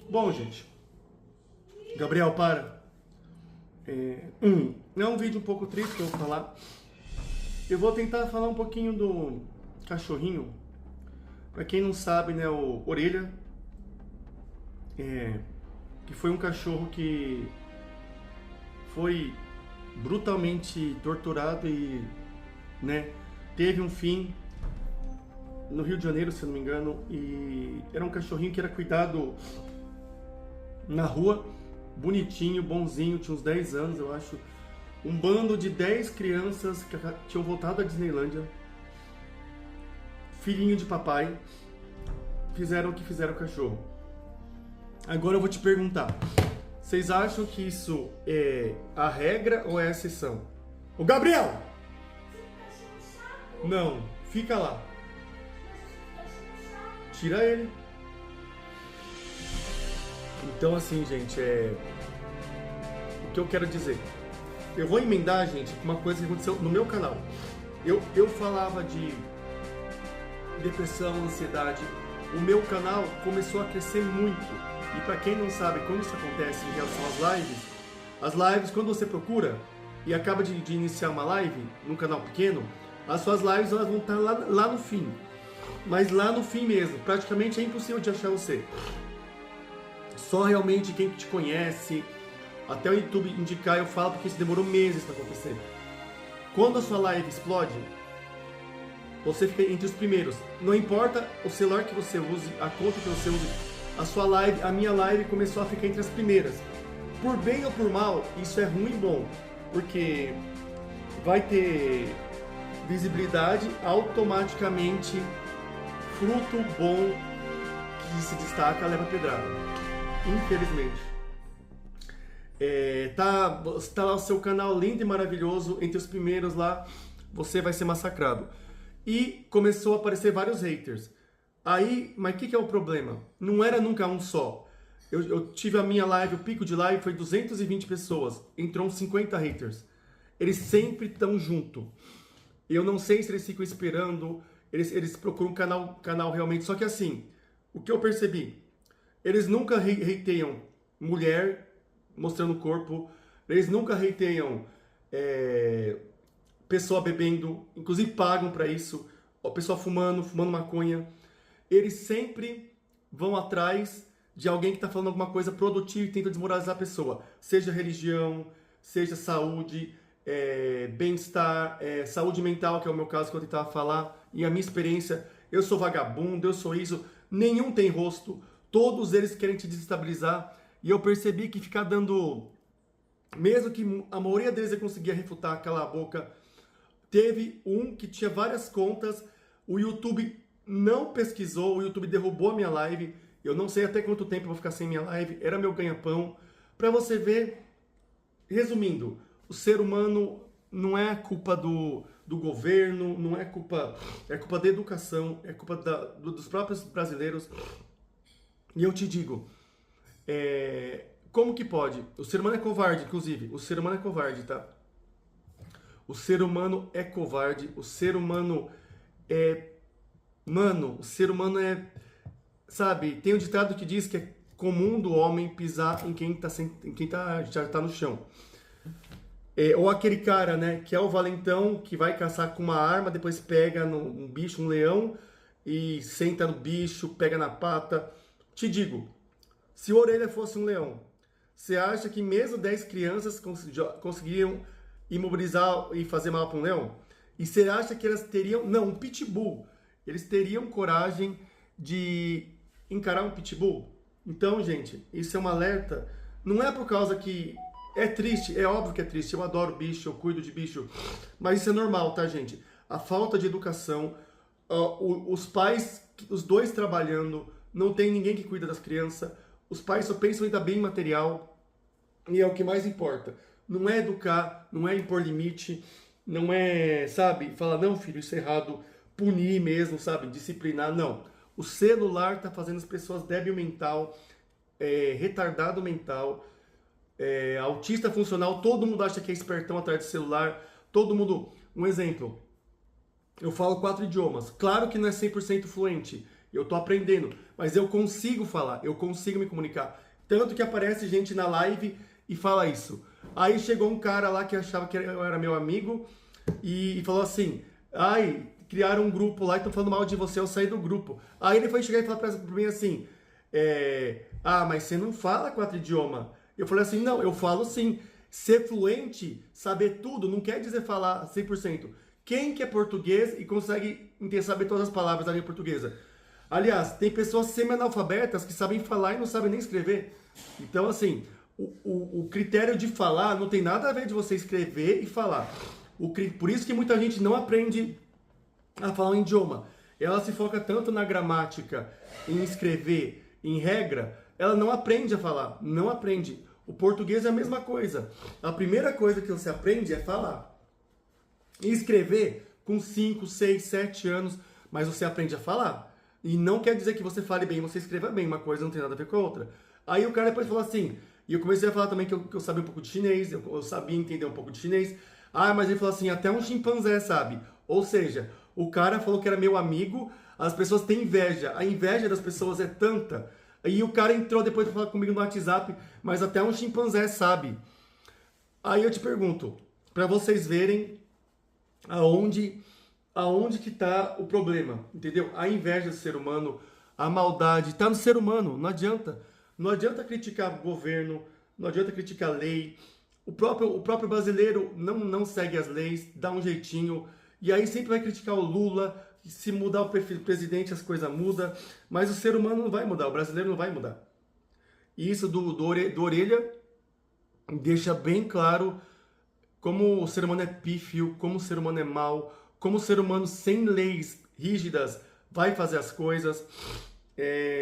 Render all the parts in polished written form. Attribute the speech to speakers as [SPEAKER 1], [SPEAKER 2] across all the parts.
[SPEAKER 1] Bom, gente, Gabriel, para. É um vídeo um pouco triste que eu vou falar. Eu vou tentar falar um pouquinho do cachorrinho. Pra quem não sabe, né, o Orelha, que foi um cachorro que foi brutalmente torturado e, né, teve um fim no Rio de Janeiro, se eu não me engano, e era um cachorrinho que era cuidado na rua, bonitinho, bonzinho, tinha uns 10 anos, eu acho. Um bando de 10 crianças que tinham voltado à Disneylândia, filhinho de papai, fizeram o que fizeram o cachorro. Agora eu vou te perguntar, vocês acham que isso é a regra ou é a exceção? Ô Gabriel! Não, fica lá. Tira ele. Então assim, gente, o que eu quero dizer? Eu vou emendar, gente, com uma coisa que aconteceu no meu canal. Eu falava de depressão, ansiedade. O meu canal começou a crescer muito. E para quem não sabe como isso acontece em relação às lives, quando você procura e acaba de iniciar uma live num canal pequeno, as suas lives elas vão estar lá no fim. Mas lá no fim mesmo, praticamente é impossível de achar você. Só realmente quem te conhece, até o YouTube indicar, eu falo porque isso demorou meses para acontecer. Quando a sua live explode, você fica entre os primeiros. Não importa o celular que você use, a conta que você use, a minha live começou a ficar entre as primeiras. Por bem ou por mal, isso é ruim e bom, porque vai ter visibilidade automaticamente, fruto bom que se destaca leva pedrada. Infelizmente. Tá lá o seu canal lindo e maravilhoso, entre os primeiros lá, você vai ser massacrado. E começou a aparecer vários haters. Aí, mas o que é o problema? Não era nunca um só. Eu tive a minha live, o pico de live foi 220 pessoas, entrou uns 50 haters. Eles sempre estão junto. Eu não sei se eles ficam esperando, eles procuram um canal realmente. Só que assim, o que eu percebi, eles nunca hateiam mulher mostrando o corpo, eles nunca hateiam pessoa bebendo, inclusive pagam pra isso, a pessoa fumando maconha. Eles sempre vão atrás de alguém que está falando alguma coisa produtiva e tenta desmoralizar a pessoa, seja religião, seja saúde, bem-estar, saúde mental, que é o meu caso que eu tentava falar, e a minha experiência, eu sou vagabundo, eu sou isso, nenhum tem rosto, todos eles querem te desestabilizar, e eu percebi que ficar dando, mesmo que a maioria deles eu conseguia refutar, calar a boca, teve um que tinha várias contas, o YouTube não pesquisou, o YouTube derrubou a minha live, eu não sei até quanto tempo eu vou ficar sem minha live, era meu ganha-pão, pra você ver, resumindo, o ser humano não é culpa do governo, não é culpa, é culpa da educação, é culpa dos próprios brasileiros. E eu te digo, como que pode? O ser humano é covarde, inclusive, o ser humano é covarde, tá? O ser humano é covarde, o ser humano o ser humano sabe, tem um ditado que diz que é comum do homem pisar em quem já tá no chão. Ou aquele cara, né, que é o valentão, que vai caçar com uma arma, depois pega um bicho, um leão, e senta no bicho, pega na pata. Te digo, se o Orelha fosse um leão, você acha que mesmo 10 crianças conseguiriam imobilizar e fazer mal para um leão? E você acha que elas teriam... Não, um pitbull. Eles teriam coragem de encarar um pitbull? Então, gente, isso é um alerta. Não é por causa que... É triste, é óbvio que é triste. Eu adoro bicho, eu cuido de bicho. Mas isso é normal, tá, gente? A falta de educação, os pais, os dois trabalhando, não tem ninguém que cuida das crianças. Os pais só pensam em dar bem material. E é o que mais importa. Não é educar, não é impor limite, não é, sabe, falar, não, filho, isso é errado, punir mesmo, sabe, disciplinar, não. O celular tá fazendo as pessoas débil mental, retardado mental, autista funcional, todo mundo acha que é espertão atrás do celular, todo mundo... Um exemplo, eu falo 4 idiomas, claro que não é 100% fluente, Eu tô aprendendo, mas eu consigo falar, eu consigo me comunicar. Tanto que aparece gente na live e fala isso. Aí chegou um cara lá que achava que eu era meu amigo e falou assim, ai, criaram um grupo lá e estão falando mal de você, eu saí do grupo. Aí ele foi chegar e falar pra mim assim, mas você não fala 4 idiomas. Eu falei assim, não, eu falo sim. Ser fluente, saber tudo, não quer dizer falar 100%. Quem que é português e consegue saber todas as palavras da língua portuguesa? Aliás, tem pessoas semi-analfabetas que sabem falar e não sabem nem escrever. Então, assim, o critério de falar não tem nada a ver de você escrever e falar. Por isso que muita gente não aprende a falar um idioma. Ela se foca tanto na gramática, em escrever, em regra, ela não aprende a falar, não aprende. O português é a mesma coisa. A primeira coisa que você aprende é falar. E escrever com 5, 6, 7 anos, mas você aprende a falar. E não quer dizer que você fale bem, você escreva bem, uma coisa não tem nada a ver com a outra. Aí o cara depois falou assim, e eu comecei a falar também que eu sabia um pouco de chinês, eu sabia entender um pouco de chinês. Mas ele falou assim, até um chimpanzé sabe. Ou seja, o cara falou que era meu amigo, as pessoas têm inveja. A inveja das pessoas é tanta. E o cara entrou depois para falar comigo no WhatsApp, mas até um chimpanzé sabe. Aí eu te pergunto, para vocês verem aonde que está o problema, entendeu? A inveja do ser humano, a maldade, está no ser humano, não adianta. Não adianta criticar o governo, não adianta criticar a lei. O próprio brasileiro não segue as leis, dá um jeitinho, e aí sempre vai criticar o Lula. Se mudar o presidente, as coisas mudam, mas o ser humano não vai mudar, o brasileiro não vai mudar. E isso do Orelha deixa bem claro como o ser humano é pífio, como o ser humano é mau, como o ser humano sem leis rígidas vai fazer as coisas.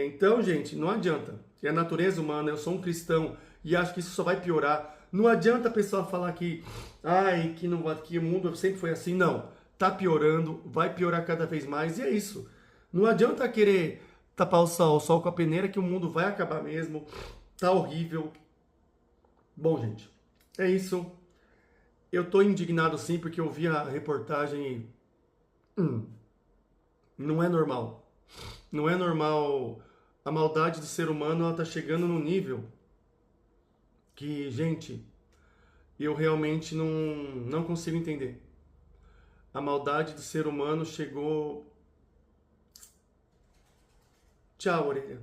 [SPEAKER 1] Então, gente, não adianta. É a natureza humana, eu sou um cristão e acho que isso só vai piorar. Não adianta a pessoa falar que o mundo sempre foi assim, não. Tá piorando, vai piorar cada vez mais, e é isso. Não adianta querer tapar o sol com a peneira, que o mundo vai acabar mesmo. Tá horrível. Bom, gente, é isso. Eu tô indignado sim, porque eu vi a reportagem e... não é normal. Não é normal. A maldade do ser humano, ela tá chegando num nível que, gente, eu realmente não consigo entender. A maldade do ser humano chegou... Tchau, Orelha.